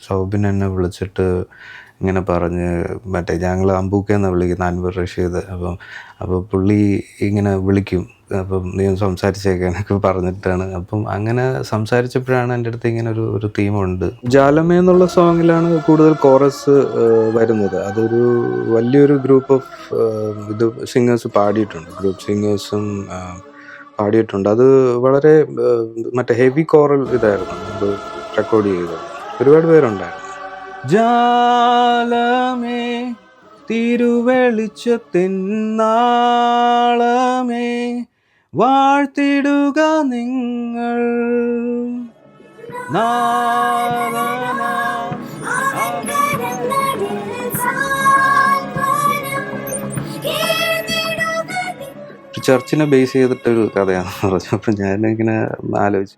സൗബിൻ എന്നെ വിളിച്ചിട്ട് ഇങ്ങനെ പറഞ്ഞ്, മറ്റേ ഞങ്ങൾ അമ്പൂക്കെന്നാണ് വിളിക്കുന്നത്, അൻവർ റഷീദ്. അപ്പോൾ പുള്ളി ഇങ്ങനെ വിളിക്കും, അപ്പം നീ ഒന്ന് സംസാരിച്ചേക്കാനൊക്കെ പറഞ്ഞിട്ടാണ്. അപ്പം അങ്ങനെ സംസാരിച്ചപ്പോഴാണ് എൻ്റെ അടുത്ത് ഇങ്ങനെ ഒരു തീമുണ്ട്. ജാലമേ എന്നുള്ള സോങ്ങിലാണ് കൂടുതൽ കോറസ് വരുന്നത്. അതൊരു വലിയൊരു ഗ്രൂപ്പ് ഓഫ് ഇത് സിംഗേഴ്സ് പാടിയിട്ടുണ്ട്, ഗ്രൂപ്പ് സിംഗേഴ്സും പാടിയിട്ടുണ്ട്. അത് വളരെ മറ്റേ ഹെവി കോറൽ ഇതായിരുന്നു അത് റെക്കോർഡ് ചെയ്തത്. ഒരുപാട് പേരുണ്ടായിരുന്നു. ജാലമേ തിരുവെളിച്ചത്തിൻ നാളമേ വാഴ്ത്തിടുക നിങ്ങൾ ചർച്ചിനെ ബേസ് ചെയ്തിട്ടൊരു കഥയാണെന്ന് പറഞ്ഞു. അപ്പം ഞാനിങ്ങനെ ആലോചിച്ചു,